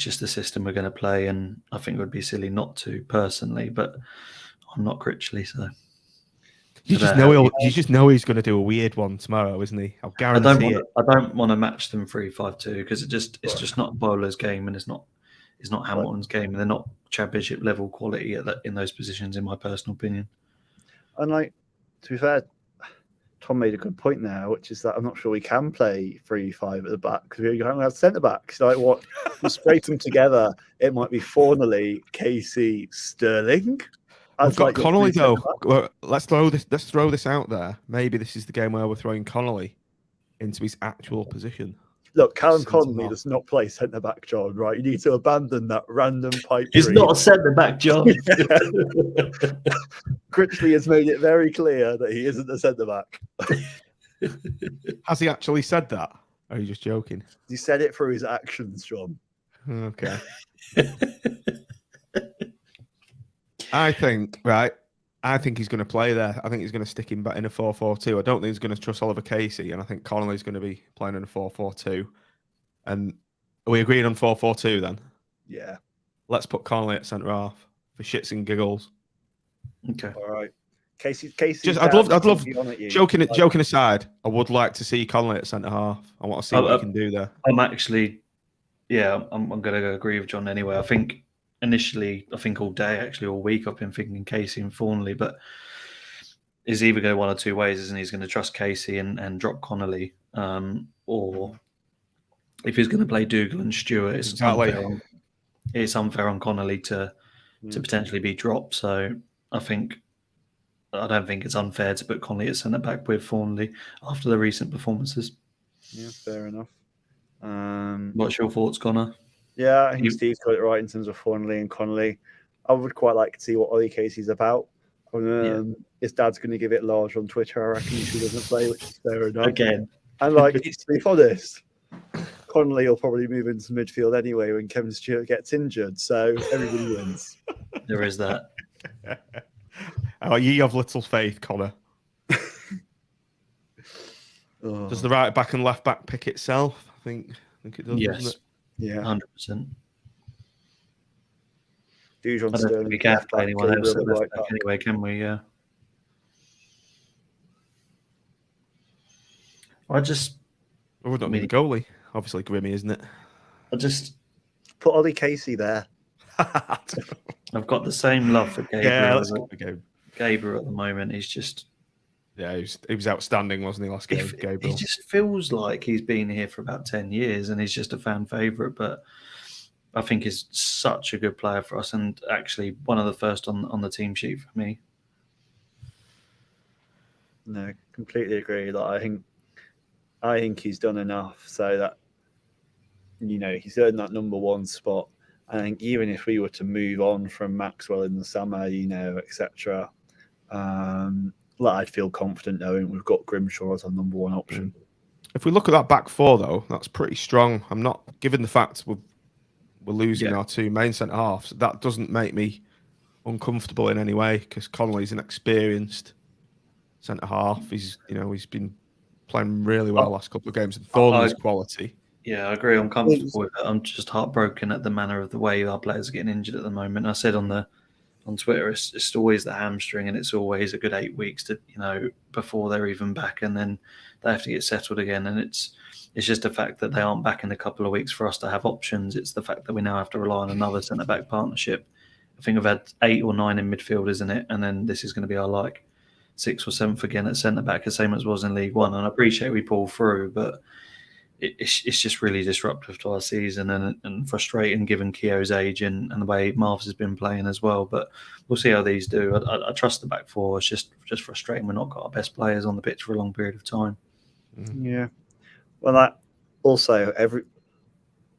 just the system we're going to play, and I think it would be silly not to personally. But I'm not Critchley, so you just know he's going to do a weird one tomorrow, isn't he? I'll guarantee it. I don't want to match them 3-5-2 because it's just not Bowler's game, and it's not Hamilton's game, and they're not championship level quality in those positions, in my personal opinion. And to be fair, Tom made a good point there, which is that I'm not sure we can play 3-5 at the back because we don't have centre backs. What we scrape them together, it might be Fornelly, Casey, Sterling. We've got Connolly though. Let's throw this out there. Maybe this is the game where we're throwing Connolly into his actual position. Look, Callum Connolly does not play centre back, John. Right, you need to abandon that random pipe. He's not a centre back, John. Critchley has made it very clear that he isn't a centre back. Has he actually said that? Or are you just joking? He said it through his actions, John. Okay. I think he's going to play there. I think he's going to stick him back in a 4-4-2. I don't think he's going to trust Oliver Casey, and I think Connolly's going to be playing in a 4-4-2. And are we agreeing on 4-4-2 then? Yeah. Let's put Connolly at centre half for shits and giggles. Okay. All right. Casey. I'd love. Joking aside, I would like to see Connolly at centre half. I want to see what he can do there. I'm actually Yeah, I'm going to agree with John anyway. I think initially, all day, actually, all week, I've been thinking Casey and Thornley, but he's either going one or two ways, isn't he? He's going to trust Casey and drop Connolly, or if he's going to play Dougal and Stewart, it's unfair on Connolly to potentially be dropped. So I don't think it's unfair to put Connolly at centre back with Thornley after the recent performances. Yeah, fair enough. What's your thoughts, Connor? Yeah, I think Steve's got it right in terms of Thornley and Connolly. I would quite like to see what Ollie Casey's about. His dad's going to give it large on Twitter. I reckon he doesn't play, which is fair enough. Again. And to be honest, Connolly will probably move into midfield anyway when Kevin Stewart gets injured. So everybody wins. There is that. Oh, ye have little faith, Connor. Does the right back and left back pick itself? I think it does. Yes. Doesn't it? Yeah, 100%. Dujon I don't think we can play anyone else at left back anyway, can we? Yeah. We're not the goalie. Obviously, Grimmy, isn't it? I just put Ollie Casey there. I've got the same love for Gabriel. Yeah, let's go. Gabriel at the moment, he's just. Yeah, he was outstanding, wasn't he, last game, Gabriel? He just feels like he's been here for about 10 years and he's just a fan favourite, but I think he's such a good player for us and actually one of the first on the team sheet for me. No, completely agree. I think he's done enough so that, he's earned that number one spot. I think even if we were to move on from Maxwell in the summer, etc., I'd feel confident knowing we've got Grimshaw as our number one option. If we look at that back four, though, that's pretty strong. I'm not, given the fact we're losing our two main centre halves, that doesn't make me uncomfortable in any way because Connolly's an experienced centre half. He's been playing really well the last couple of games, and Thornley's quality. Yeah, I agree. I'm comfortable with it. I'm just heartbroken at the manner of the way our players are getting injured at the moment. I said on Twitter, it's always the hamstring, and it's always a good 8 weeks to before they're even back, and then they have to get settled again. And it's just the fact that they aren't back in a couple of weeks for us to have options. It's the fact that we now have to rely on another centre back partnership. I think we've had 8 or 9 in midfield, isn't it? And then this is going to be our 6th or 7th again at centre back, the same as was in League One. And I appreciate we pull through, but it's just really disruptive to our season and frustrating given Keogh's age and the way Marv's has been playing as well. But we'll see how these do. I trust the back four. It's just frustrating we're not got our best players on the pitch for a long period of time. Yeah. Well,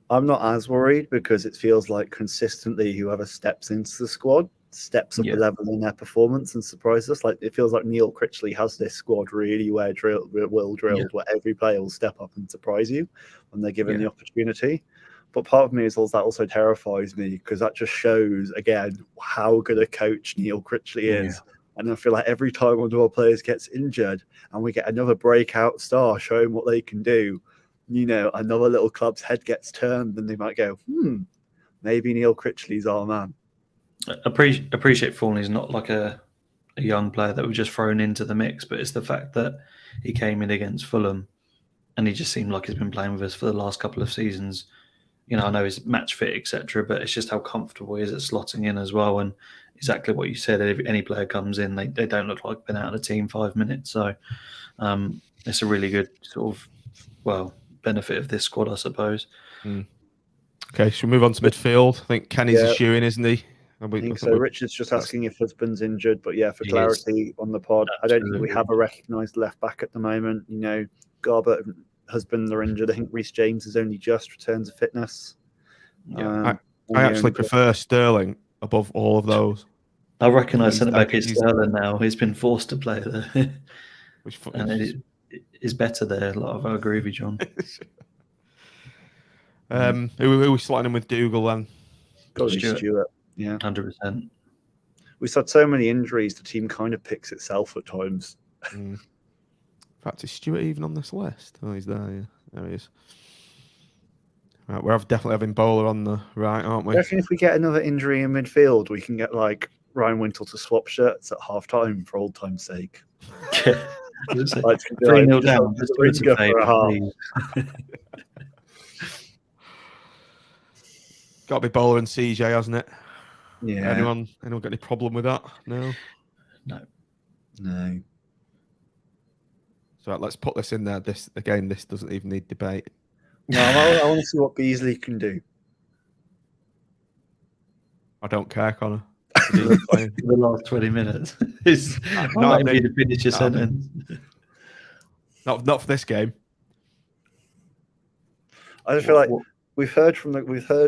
I'm not as worried because it feels like consistently whoever steps into the squad steps up a level in their performance and surprises us. It feels like Neil Critchley has this squad really well drilled, where every player will step up and surprise you when they're given the opportunity. But part of me is also that also terrifies me because that just shows again how good a coach Neil Critchley is. And I feel like every time one of our players gets injured and we get another breakout star showing what they can do, another little club's head gets turned and they might go, maybe Neil Critchley's our man. Appreciate Thornley's not like a young player that was just thrown into the mix, but it's the fact that he came in against Fulham and he just seemed like he's been playing with us for the last couple of seasons. I know he's match fit, etc., but it's just how comfortable he is at slotting in as well. And exactly what you said, if any player comes in, they don't look like they've been out of the team 5 minutes. So it's a really good benefit of this squad, I suppose. Okay, should we move on to midfield? I think Kenny's a shoe-in, isn't he? I think so. Richard's just asking if Husband's injured, but for clarity on the pod, I don't think we have a recognised left back at the moment. Garbutt and Husband are injured. I think Reece James has only just returned to fitness. I actually prefer Sterling above all of those. I recognise centre back is Sterling now. He's been forced to play there, and it is better there. I agree with you, John. Who are we slotting in with Dougal then? Got Stewart. Yeah, 100%. We've had so many injuries, the team kind of picks itself at times. In fact, is Stewart even on this list? Oh, he's there. Yeah, there he is. Right, we're definitely having Bowler on the right, aren't we? I reckon if we get another injury in midfield, we can get Ryan Wintle to swap shirts at half time for old time's sake. 3-0 down. Just do us a favour, please. Got to be Bowler and CJ, hasn't it? Yeah. Anyone got any problem with that? No. No. So let's put this in there. This doesn't even need debate. No, I want to see what Beasley can do. I don't care, Connor. For the last 20 minutes. Not me to finish your sentence. Not for this game. I just feel like we've heard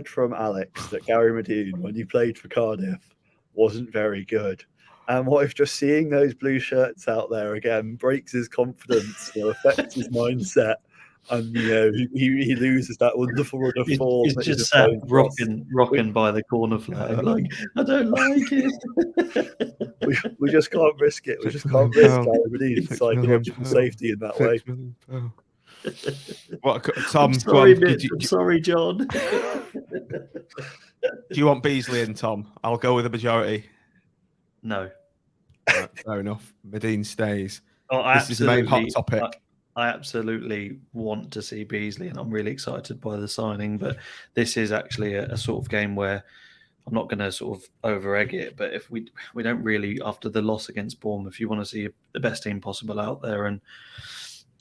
from Alex that Gary Medine, when he played for Cardiff, wasn't very good. And what if just seeing those blue shirts out there again breaks his confidence, affects his mindset, and he loses that wonderful run of form. He's just sat rocking by the corner flag, like, I don't like it. we just can't risk it. We just can't risk Gary Medine's psychological safety in that way. What, Tom? I'm sorry, Mitch. I'm sorry, John. Do you want Beasley in, Tom? I'll go with the majority. No. Right, fair enough. Medine stays. Oh, this is the main hot topic. I absolutely want to see Beasley, and I'm really excited by the signing. But this is actually a sort of game where I'm not going to sort of over-egg it. But if we don't really, after the loss against Bournemouth, you want to see the best team possible out there. And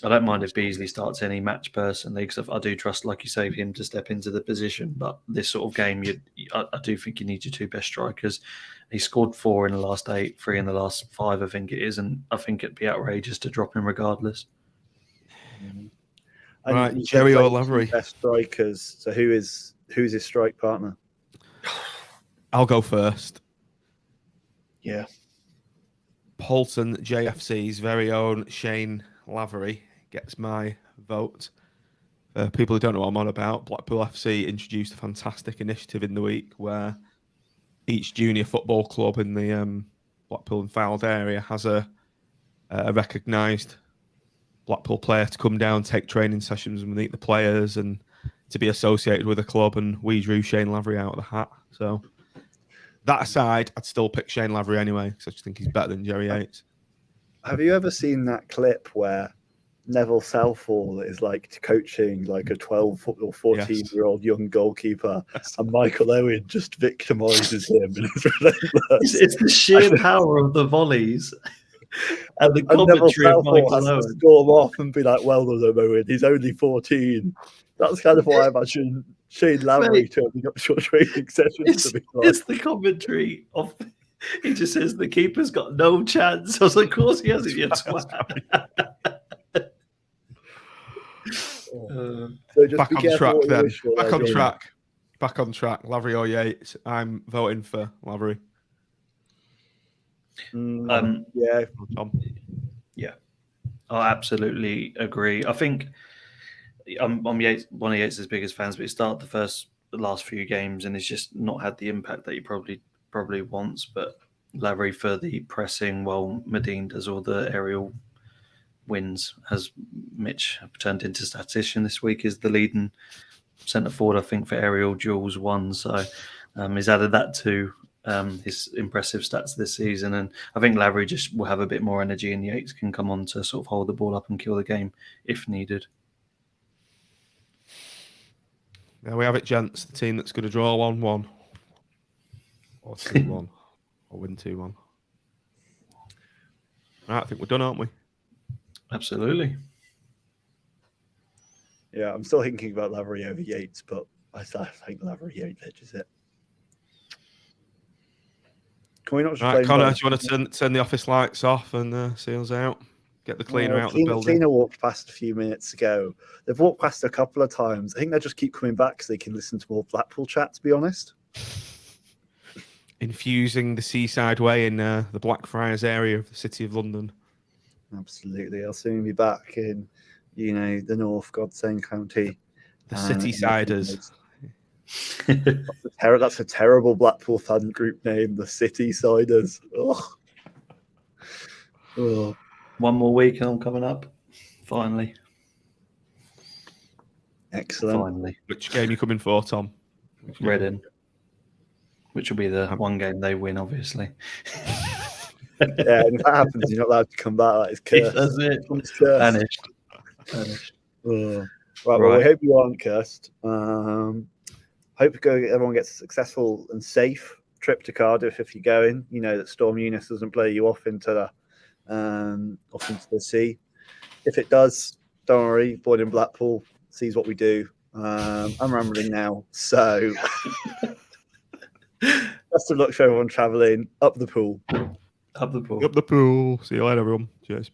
I don't mind if Beasley starts any match personally, because I do trust, like you say, him to step into the position. But this sort of game, I do think you need your two best strikers. He scored 4 in the last 8, 3 in the last 5, I think it is. And I think it'd be outrageous to drop him regardless. Right, Jerry or Lavery? Best strikers. So who's his strike partner? I'll go first. Yeah. Bolton JFC's very own Shane Lavery gets my vote. People who don't know what I'm on about, Blackpool FC introduced a fantastic initiative in the week where each junior football club in the Blackpool and Fylde area has a recognised Blackpool player to come down, take training sessions and meet the players and to be associated with the club. And we drew Shane Lavery out of the hat. So that aside, I'd still pick Shane Lavery anyway, because I just think he's better than Jerry Yates. Have you ever seen that clip where Neville Southall is like coaching like a 12 or 14-year-old young goalkeeper, and Michael Owen just victimises him and is relentless? It's the sheer power of the volleys. And the commentary of Michael Owen. To storm off and be like, well done, Owen, he's only 14. That's kind of why I imagine Shane Lavery turning up short training sessions. It's the commentary of... He just says the keeper's got no chance. I was like, of course he hasn't, you twat. So just back be on track then. Back on track. Lavery or Yates? I'm voting for Lavery. Yeah. Yeah. I absolutely agree. I think I'm Yates, one of Yates' biggest fans, but he started the last few games and he's just not had the impact that he probably wants. But Lavery for the pressing, while Medine does all the aerial wins, as Mitch turned into statistician this week, is the leading centre forward, I think, for aerial duels won. So he's added that to his impressive stats this season. And I think Lavery just will have a bit more energy, and Yates can come on to sort of hold the ball up and kill the game if needed. There we have it, gents. The team that's going to draw 1-1 or 2-1 or win 2-1. Right, I think we're done, aren't we? Absolutely. Yeah, I'm still thinking about Lavery over Yates, but I think Lavery Yates edges it. Can we not just right, Connor, do you want to turn the office lights off and see us out? Get the cleaner out of the building. Cleaner walked past a few minutes ago. They've walked past a couple of times. I think they just keep coming back so they can listen to more Blackpool chat, to be honest. Infusing the seaside way in the Blackfriars area of the City of London. Absolutely. I'll soon be back in, the North Godsend County. The City Siders. That's a terrible Blackpool fan group name, the City Siders. Oh. One more week and I'm coming up. Finally. Excellent. Finally. Which game are you coming for, Tom? Reading. Which will be the one game they win, obviously. Yeah, and if that happens, you're not allowed to come back. That is cursed. That's it. It's cursed. Vanished. Oh. Right, well, we hope you aren't cursed. hope everyone gets a successful and safe trip to Cardiff if you're going. You know that Storm Eunice doesn't blow you off into the sea. If it does, don't worry. Boyd in Blackpool sees what we do. I'm rambling now, so best of luck for everyone travelling up the pool. Up the pool. Up the pool. See you later, everyone. Cheers.